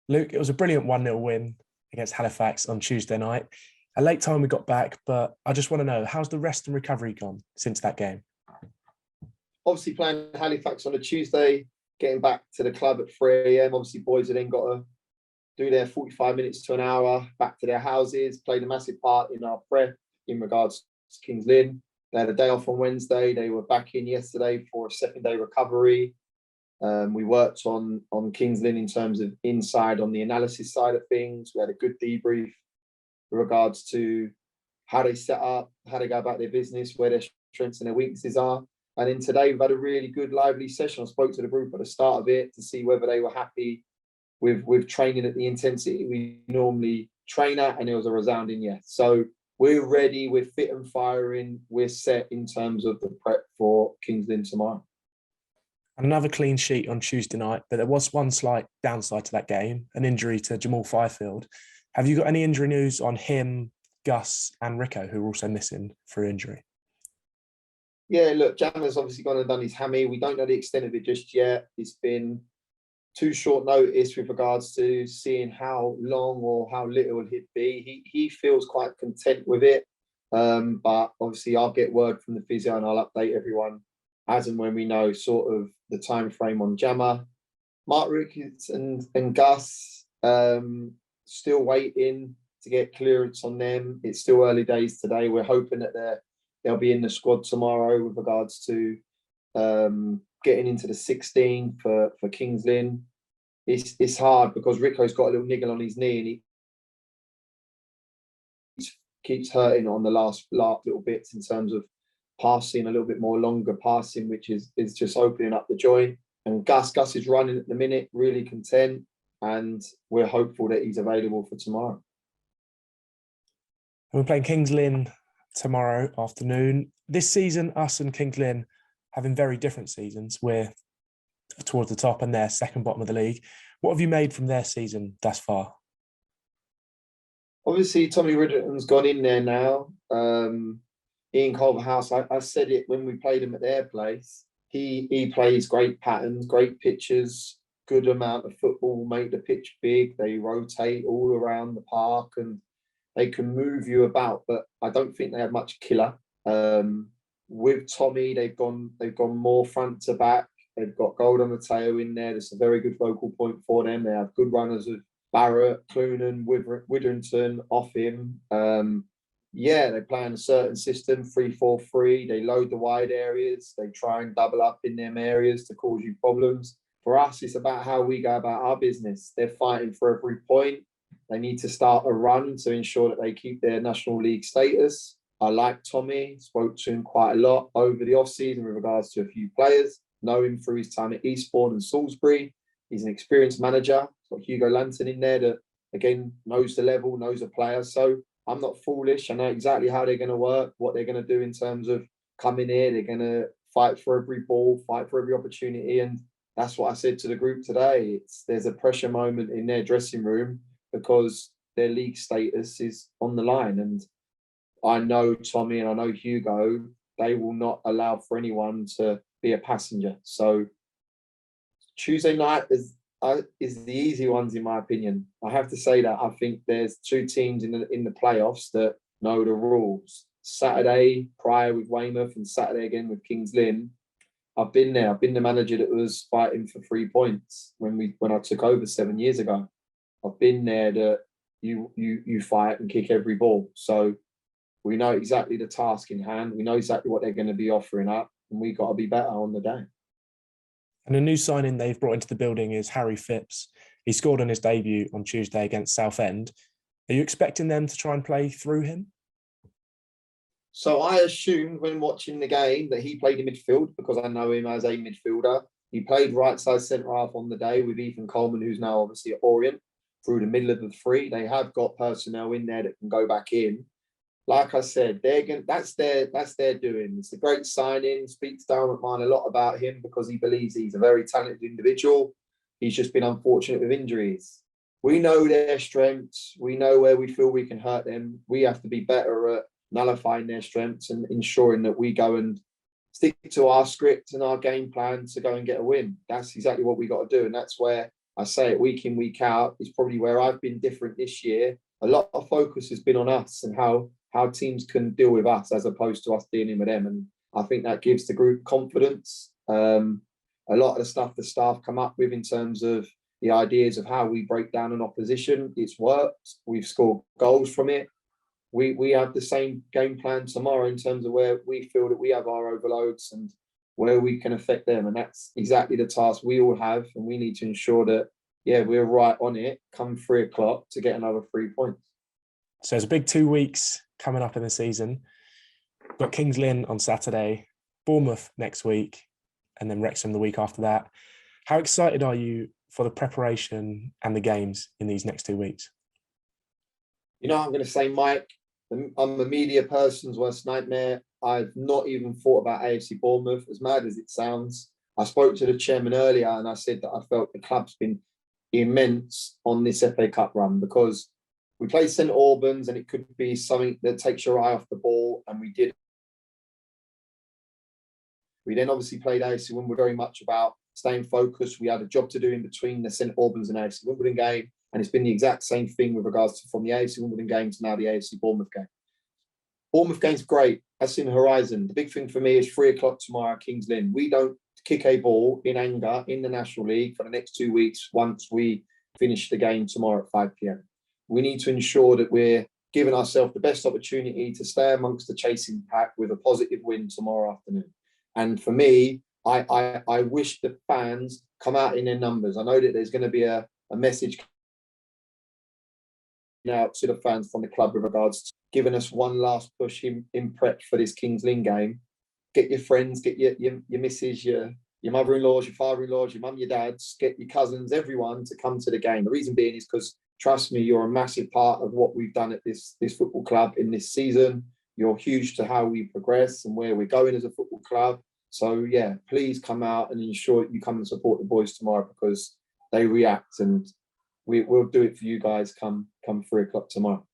Luke, it was a brilliant 1-0 win against Halifax on Tuesday night. A late time we got back, but I just want to know, how's the rest and recovery gone since that game? Obviously playing Halifax on a Tuesday, getting back to the club at 3 a.m. Obviously boys have then got to do their 45 minutes to an hour back to their houses, played a massive part in our prep in regards to Kings Lynn. They had a day off on Wednesday. They were back in yesterday for a second day recovery. We worked on Kings Lynn in terms of inside on the analysis side of things. We had a good debrief with regards to how they set up, how they go about their business, where their strengths and their weaknesses are. And then today we've had a really good, lively session. I spoke to the group at the start of it to see whether they were happy with training at the intensity we normally train at, and it was a resounding yes. So we're ready, we're fit and firing, we're set in terms of the prep for Kings Lynn tomorrow. Another clean sheet on Tuesday night, but there was one slight downside to that game, an injury to Jamal Fifield. Have you got any injury news on him, Gus and Rico, who are also missing through injury? Yeah, look, Jammer's obviously gone and done his hammy. We don't know the extent of it just yet. It's been too short notice with regards to seeing how long or how little it'd be. He feels quite content with it. But obviously I'll get word from the physio and I'll update everyone as and when we know sort of the time frame on Jammer. Mark Ricketts and Gus, still waiting to get clearance on them. It's still early days today. We're hoping that they'll be in the squad tomorrow with regards to getting into the 16 for Kings Lynn. It's hard because Rico's got a little niggle on his knee and he keeps hurting on the last little bits in terms of passing, a little bit more longer passing, which is just opening up the joint. And Gus is running at the minute, really content, and we're hopeful that he's available for tomorrow. We're playing Kings Lynn tomorrow afternoon. This season, us and Kings Lynn having very different seasons. We're towards the top and they're second bottom of the league. What have you made from their season thus far? Obviously, Tommy Riddleton's gone in there now. Ian Culverhouse, I said it when we played him at their place. He plays great patterns, great pitches, good amount of football, make the pitch big. They rotate all around the park and they can move you about, but I don't think they have much killer. With Tommy, they've gone more front to back. They've got Gold on the tail in there. That's a very good focal point for them. They have good runners with Barrett, Clunan, Witherington off him. They play in a certain system, 3-4-3. They load the wide areas. They try and double up in them areas to cause you problems. For us, it's about how we go about our business. They're fighting for every point. They need to start a run to ensure that they keep their National League status. I like Tommy, spoke to him quite a lot over the off-season with regards to a few players. Know him through his time at Eastbourne and Salisbury. He's an experienced manager. Got Hugo Lanton in there that, again, knows the level, knows the players. So I'm not foolish. I know exactly how they're going to work, what they're going to do in terms of coming here. They're going to fight for every ball, fight for every opportunity. And that's what I said to the group today. There's a pressure moment in their dressing room because their league status is on the line. And I know Tommy and I know Hugo, they will not allow for anyone to be a passenger. So Tuesday night is the easy ones, in my opinion. I have to say that I think there's two teams in the playoffs that know the rules. Saturday prior with Weymouth and Saturday again with Kings Lynn. I've been there. I've been the manager that was fighting for 3 points when I took over 7 years ago. I've been there that you fight and kick every ball. So we know exactly the task in hand. We know exactly what they're going to be offering up, and we've got to be better on the day. And a new signing they've brought into the building is Harry Phillips. He scored on his debut on Tuesday against Southend. Are you expecting them to try and play through him? So I assumed when watching the game that he played in midfield because I know him as a midfielder. He played right side centre half on the day with Ethan Coleman, who's now obviously at Orient, through the middle of the three. They have got personnel in there that can go back in. Like I said, that's their doing. It's a great signing. Speaks to Darren McMahon a lot about him because he believes he's a very talented individual. He's just been unfortunate with injuries. We know their strengths. We know where we feel we can hurt them. We have to be better at nullifying their strengths and ensuring that we go and stick to our script and our game plan to go and get a win. That's exactly what we got to do. And that's where I say it week in, week out. It's probably where I've been different this year. A lot of focus has been on us and how teams can deal with us as opposed to us dealing with them. And I think that gives the group confidence. A lot of the stuff the staff come up with in terms of the ideas of how we break down an opposition, it's worked. We've scored goals from it. We have the same game plan tomorrow in terms of where we feel that we have our overloads and where we can affect them. And that's exactly the task we all have. And we need to ensure that, yeah, we're right on it come 3 o'clock to get another 3 points. So it's a big 2 weeks coming up in the season. We've got Kings Lynn on Saturday, Bournemouth next week, and then Wrexham the week after that. How excited are you for the preparation and the games in these next 2 weeks? You know, I'm going to say, Mike, I'm a media person's worst nightmare. I've not even thought about AFC Bournemouth, as mad as it sounds. I spoke to the chairman earlier and I said that I felt the club's been immense on this FA Cup run because we played St Albans and it could be something that takes your eye off the ball, and we did. We then obviously played AFC Wimbledon, very much about staying focused. We had a job to do in between the St Albans and AFC Wimbledon game, and it's been the exact same thing with regards to from the AFC Wimbledon game to now the AFC Bournemouth game. Bournemouth game's great. That's in the horizon. The big thing for me is 3 o'clock tomorrow, Kings Lynn. We don't kick a ball in anger in the National League for the next 2 weeks once we finish the game tomorrow at 5 p.m. We need to ensure that we're giving ourselves the best opportunity to stay amongst the chasing pack with a positive win tomorrow afternoon. And for me, I wish the fans come out in their numbers. I know that there's going to be a message out to the fans from the club with regards to giving us one last push in prep for this Kings Lynn game. Get your friends, get your missus, your mother-in-laws, your father-in-laws, your mum, your dads, get your cousins, everyone to come to the game. The reason being is because, trust me, you're a massive part of what we've done at this football club in this season. You're huge to how we progress and where we're going as a football club. So, yeah, please come out and ensure you come and support the boys tomorrow because they react, and we'll do it for you guys come 3 o'clock tomorrow.